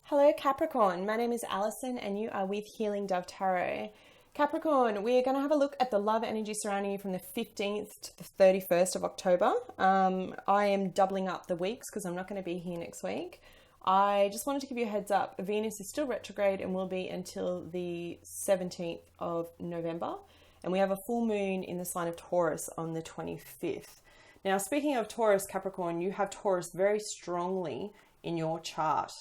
Hello Capricorn, my name is Alison and you are with Healing Dove Tarot. Capricorn, we are going to have a look at the love energy surrounding you from the 15th to the 31st of October. I am doubling up the weeks because I'm not going to be here next week. I just wanted to give you a heads up. Venus is still retrograde and will be until the 17th of November. And we have a full moon in the sign of Taurus on the 25th. Now, speaking of Taurus, Capricorn, you have Taurus very strongly in your chart,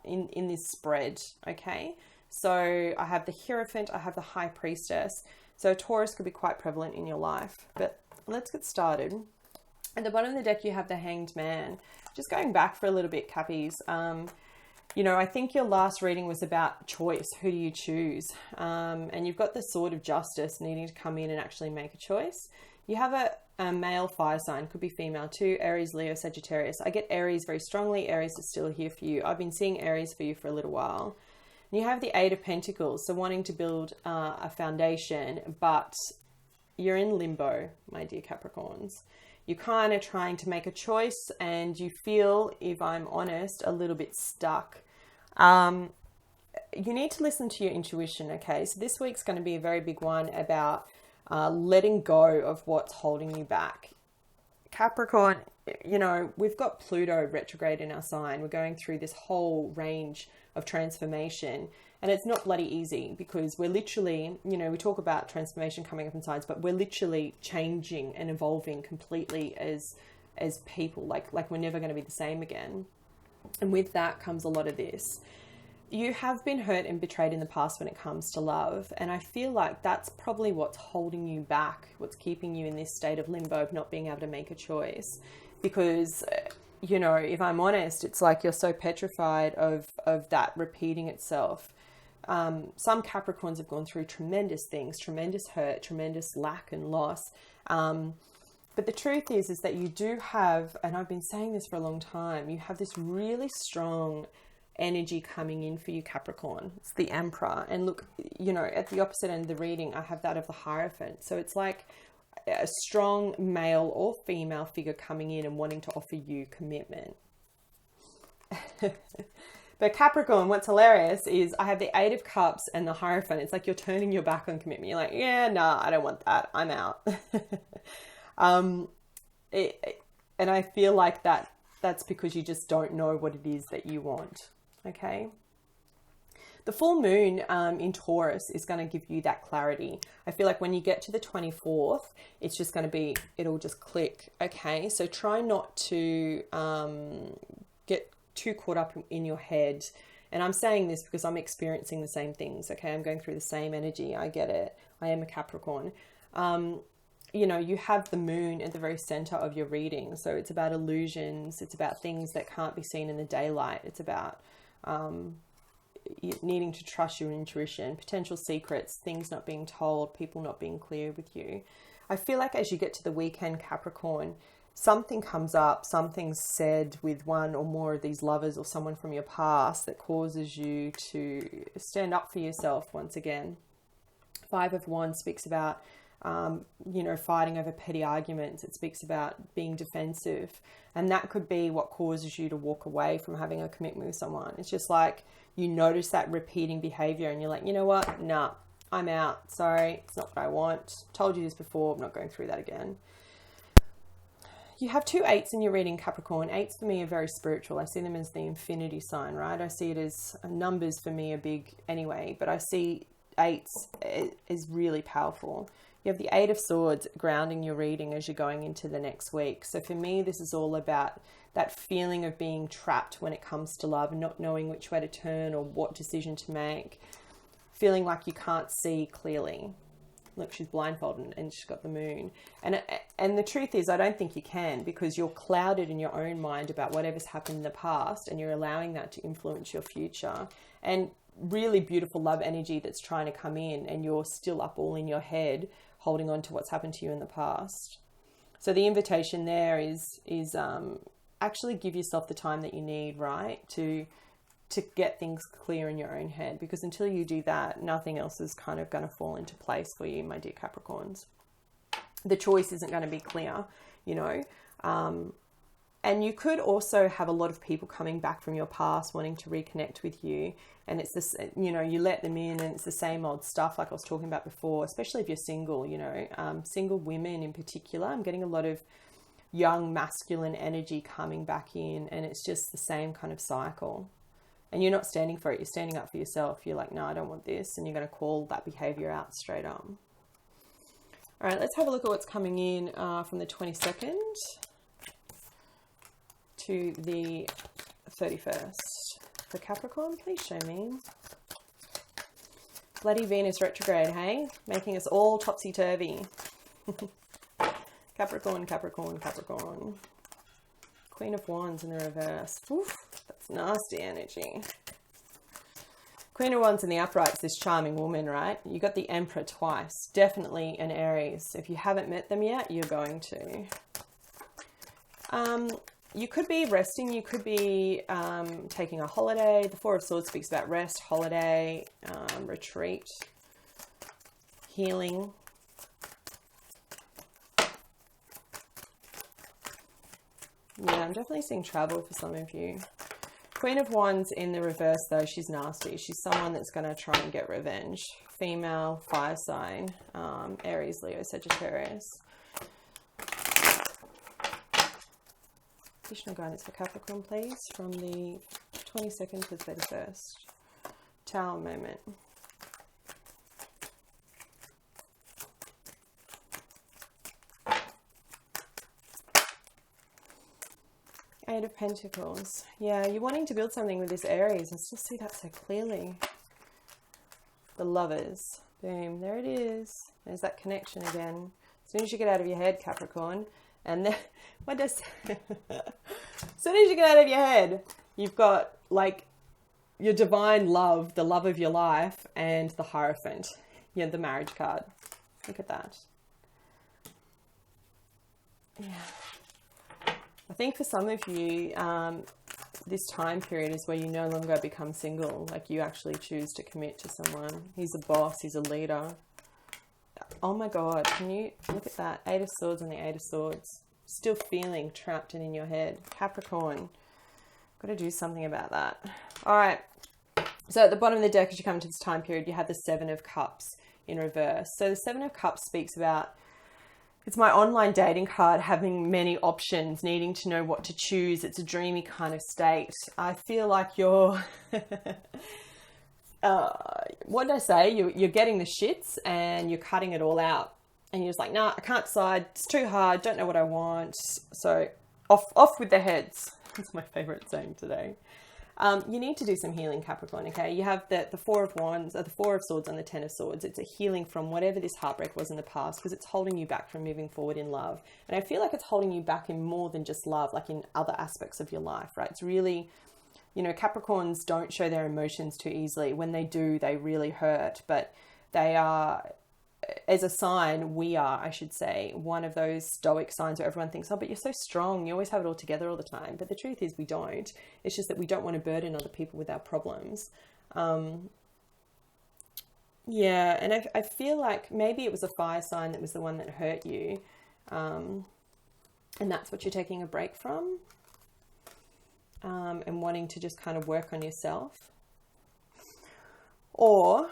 in this spread, okay? So I have the Hierophant, I have the High Priestess. So Taurus could be quite prevalent in your life. But let's get started. At the bottom of the deck, you have the Hanged Man. Just going back for a little bit, Cappies. I think your last reading was about choice. Who do you choose? And you've got the Sword of Justice needing to come in and actually make a choice. You have a male fire sign, could be female too, Aries, Leo, Sagittarius. I get Aries very strongly. Aries is still here for you. I've been seeing Aries for you for a little while. And you have the Eight of Pentacles, so wanting to build a foundation, but you're in limbo, my dear Capricorns. You're kind of trying to make a choice and you feel, if I'm honest, a little bit stuck. You need to listen to your intuition, okay? So this week's going to be a very big one about letting go of what's holding you back. Capricorn, we've got Pluto retrograde in our sign. We're going through this whole range of transformation and it's not bloody easy because we're literally, we talk about transformation coming up in signs, but we're literally changing and evolving completely as people, like we're never going to be the same again. And with that comes a lot of this. You have been hurt and betrayed in the past when it comes to love. And I feel like that's probably what's holding you back, what's keeping you in this state of limbo of not being able to make a choice. Because, if I'm honest, it's like you're so petrified of that repeating itself. Some Capricorns have gone through tremendous things, tremendous hurt, tremendous lack and loss. But the truth is that you do have, and I've been saying this for a long time, you have this really strong energy coming in for you, Capricorn. It's the Emperor. And look, at the opposite end of the reading, I have that of the Hierophant. So it's like a strong male or female figure coming in and wanting to offer you commitment. But Capricorn, what's hilarious is I have the Eight of Cups and the Hierophant. It's like you're turning your back on commitment. You're like, yeah, nah, I don't want that. I'm out. And I feel like that's because you just don't know what it is that you want. Okay. The full moon in Taurus is going to give you that clarity. I feel like when you get to the 24th, it's just going to be, it'll just click. Okay. So try not to get too caught up in your head. And I'm saying this because I'm experiencing the same things. Okay. I'm going through the same energy. I get it. I am a Capricorn. You have the moon at the very center of your reading. So it's about illusions. It's about things that can't be seen in the daylight. It's about needing to trust your intuition, potential secrets, things not being told, people not being clear with you. I feel like as you get to the weekend, Capricorn, something comes up, something's said with one or more of these lovers or someone from your past that causes you to stand up for yourself once again. Five of Wands speaks about fighting over petty arguments. It speaks about being defensive. And that could be what causes you to walk away from having a commitment with someone. It's just like you notice that repeating behavior and you're like, you know what? Nah, I'm out. Sorry, it's not what I want. Told you this before. I'm not going through that again. You have two eights in your reading, Capricorn. Eights for me are very spiritual. I see them as the infinity sign, right? I see it as numbers for me are big anyway, but I see eights is really powerful. You have the Eight of Swords grounding your reading as you're going into the next week. So for me, this is all about that feeling of being trapped when it comes to love and not knowing which way to turn or what decision to make. Feeling like you can't see clearly. Look, she's blindfolded and she's got the moon. And the truth is, I don't think you can because you're clouded in your own mind about whatever's happened in the past and you're allowing that to influence your future. And really beautiful love energy that's trying to come in and you're still up all in your head holding on to what's happened to you in the past. So the invitation there is actually give yourself the time that you need, right? To get things clear in your own head, because until you do that, nothing else is kind of going to fall into place for you, my dear Capricorns. The choice isn't going to be clear, And you could also have a lot of people coming back from your past wanting to reconnect with you. And it's this, you know, you let them in and it's the same old stuff like I was talking about before, especially if you're single, you know, single women in particular. I'm getting a lot of young masculine energy coming back in, and it's just the same kind of cycle. And you're not standing for it. You're standing up for yourself. You're like, no, I don't want this. And you're going to call that behavior out straight up. All right, let's have a look at what's coming in from the 22nd to the 31st. For Capricorn, please show me. Bloody Venus retrograde, hey? Making us all topsy-turvy. Capricorn, Capricorn, Capricorn. Queen of Wands in the reverse. Oof, that's nasty energy. Queen of Wands in the upright is this charming woman, right? You got the Emperor twice. Definitely an Aries. If you haven't met them yet, you're going to. You could be resting. You could be taking a holiday. The Four of Swords speaks about rest, holiday, retreat, healing. Yeah, I'm definitely seeing travel for some of you. Queen of Wands in the reverse, though, she's nasty. She's someone that's going to try and get revenge. Female, fire sign, Aries, Leo, Sagittarius. Additional guidance for Capricorn, please, from the 22nd to the 31st. Tower moment. Eight of Pentacles. Yeah, you're wanting to build something with this Aries. I still see that so clearly. The Lovers. Boom. There it is. There's that connection again. As soon as you get out of your head, Capricorn. And then, what does... as soon as you get out of your head, you've got, like, your divine love, the love of your life, and the Hierophant. Yeah, the marriage card. Look at that. Yeah. I think for some of you, this time period is where you no longer become single. Like, you actually choose to commit to someone. He's a boss. He's a leader. Oh my God. Can you look at that? Eight of Swords and the Eight of Swords. Still feeling trapped and in your head. Capricorn. Got to do something about that. All right. So at the bottom of the deck, as you come into this time period, you have the Seven of Cups in reverse. So the Seven of Cups speaks about, it's my online dating card, having many options, needing to know what to choose. It's a dreamy kind of state. I feel like you're, what did I say? You're getting the shits and you're cutting it all out. And you're just like, nah, I can't decide. It's too hard. Don't know what I want. So off with the heads. That's my favorite saying today. You need to do some healing, Capricorn, okay? You have the Four of Wands, or the Four of Swords and the Ten of Swords. It's a healing from whatever this heartbreak was in the past, because it's holding you back from moving forward in love. And I feel like it's holding you back in more than just love, like in other aspects of your life, right? It's really, you know, Capricorns don't show their emotions too easily. When they do, they really hurt, but they are, as a sign, we are, I should say, one of those stoic signs where everyone thinks, oh, but you're so strong. You always have it all together all the time. But the truth is we don't. It's just that we don't want to burden other people with our problems. Yeah, and I feel like maybe it was a fire sign that was the one that hurt you. And that's what you're taking a break from. And wanting to just kind of work on yourself. Or...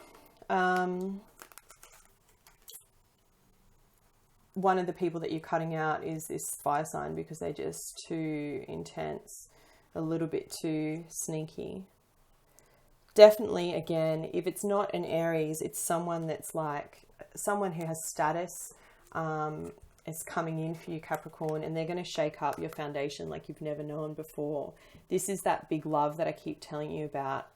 one of the people that you're cutting out is this fire sign because they're just too intense, a little bit too sneaky. Definitely, again, if it's not an Aries, it's someone that's like, someone who has status is coming in for you, Capricorn, and they're going to shake up your foundation like you've never known before. This is that big love that I keep telling you about.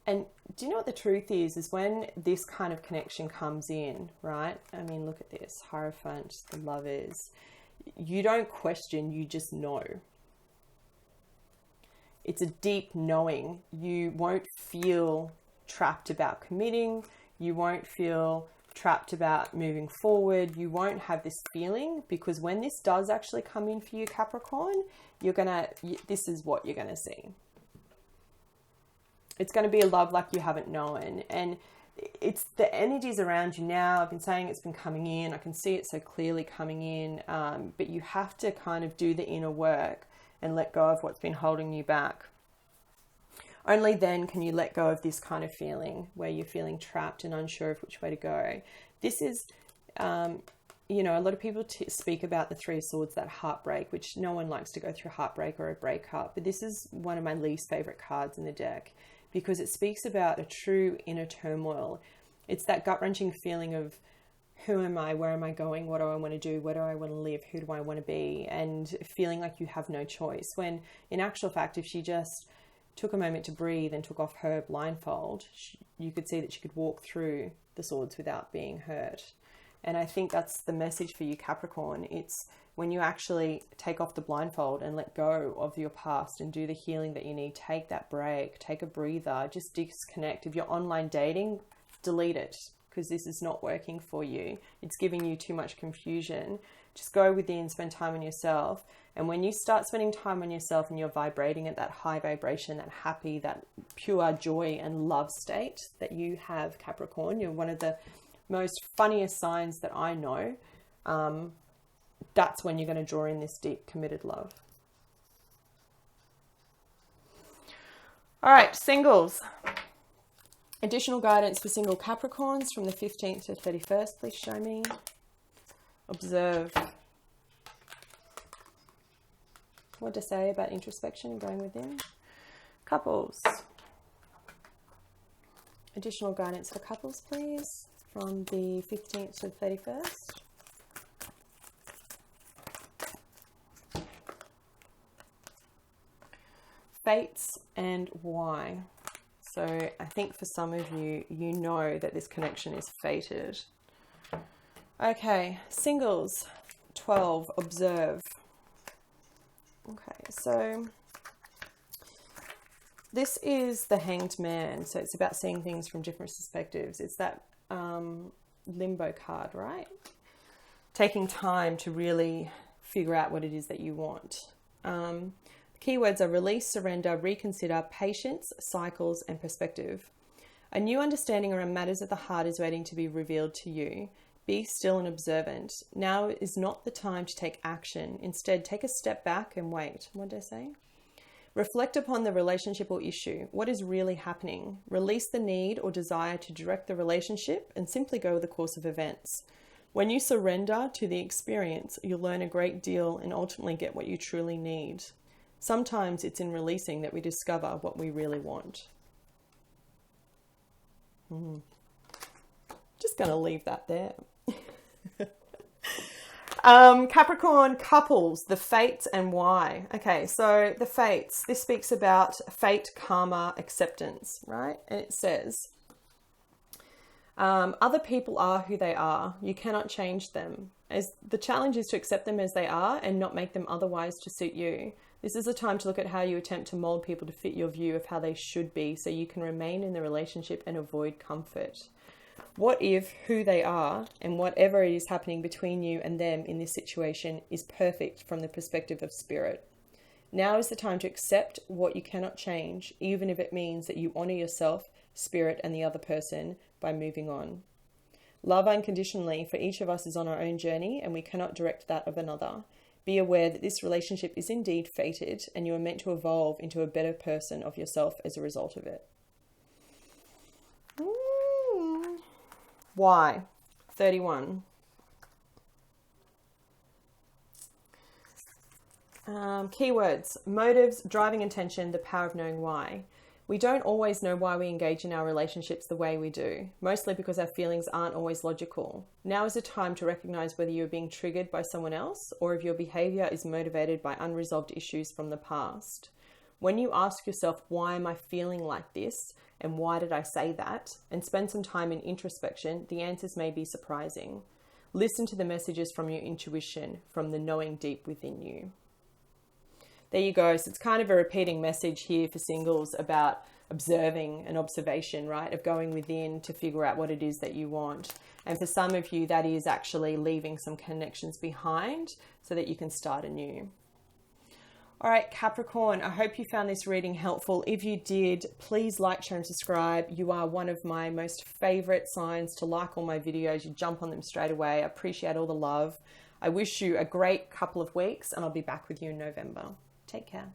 And do you know what the truth is when this kind of connection comes in, right? I mean, look at this. Hierophant, the Lovers. You don't question, you just know. It's a deep knowing. You won't feel trapped about committing. You won't feel trapped about moving forward. You won't have this feeling, because when this does actually come in for you, Capricorn, this is what you're going to see. It's going to be a love like you haven't known. And it's the energies around you now. I've been saying it's been coming in. I can see it so clearly coming in. But you have to kind of do the inner work and let go of what's been holding you back. Only then can you let go of this kind of feeling where you're feeling trapped and unsure of which way to go. This is, you know, a lot of people speak about the Three of Swords, that heartbreak, which no one likes to go through heartbreak or a breakup. But this is one of my least favorite cards in the deck because it speaks about a true inner turmoil. It's that gut-wrenching feeling of who am I, where am I going, what do I want to do, where do I want to live, who do I want to be, and feeling like you have no choice. When in actual fact, if she just took a moment to breathe and took off her blindfold, you could see that she could walk through the swords without being hurt. And I think that's the message for you, Capricorn. It's when you actually take off the blindfold and let go of your past and do the healing that you need. Take that break, take a breather, just disconnect. If you're online dating, delete it because this is not working for you. It's giving you too much confusion. Just go within, spend time on yourself. And when you start spending time on yourself and you're vibrating at that high vibration, that happy, that pure joy and love state that you have, Capricorn, you're one of the most funniest signs that I know. That's when you're going to draw in this deep, committed love. All right, singles. Additional guidance for single Capricorns from the 15th to 31st. Please show me. Observe. What to say about introspection and going within. Couples. Additional guidance for couples, please, from the 15th to 31st. Fates and why. So I think for some of you, you know that this connection is fated. Okay, singles, 12, observe. Okay, so this is the Hanged Man. So it's about seeing things from different perspectives. It's that limbo card, right? Taking time to really figure out what it is that you want. Keywords are release, surrender, reconsider, patience, cycles, and perspective. A new understanding around matters of the heart is waiting to be revealed to you. Be still and observant. Now is not the time to take action. Instead, take a step back and wait. What did I say? Reflect upon the relationship or issue. What is really happening? Release the need or desire to direct the relationship and simply go with the course of events. When you surrender to the experience, you'll learn a great deal and ultimately get what you truly need. Sometimes it's in releasing that we discover what we really want. Just going to leave that there. Capricorn couples, the fates and why. Okay, so the fates, this speaks about fate, karma, acceptance, right? And it says, other people are who they are. You cannot change them. As the challenge is to accept them as they are and not make them otherwise to suit you. This is a time to look at how you attempt to mold people to fit your view of how they should be so you can remain in the relationship and avoid comfort. What if who they are and whatever it is happening between you and them in this situation is perfect from the perspective of spirit? Now is the time to accept what you cannot change, even if it means that you honor yourself, spirit, and the other person by moving on. Love unconditionally, for each of us is on our own journey and we cannot direct that of another. Be aware that this relationship is indeed fated and you are meant to evolve into a better person of yourself as a result of it. Why? 31. Keywords: motives, driving intention, the power of knowing why. We don't always know why we engage in our relationships the way we do, mostly because our feelings aren't always logical. Now is a time to recognize whether you're being triggered by someone else or if your behavior is motivated by unresolved issues from the past. When you ask yourself, why am I feeling like this? And why did I say that? And spend some time in introspection, the answers may be surprising. Listen to the messages from your intuition, from the knowing deep within you. There you go. So it's kind of a repeating message here for singles about observing and observation, right? Of going within to figure out what it is that you want. And for some of you, that is actually leaving some connections behind so that you can start anew. All right, Capricorn, I hope you found this reading helpful. If you did, please like, share, and subscribe. You are one of my most favorite signs to like all my videos. You jump on them straight away. I appreciate all the love. I wish you a great couple of weeks, and I'll be back with you in November. Take care.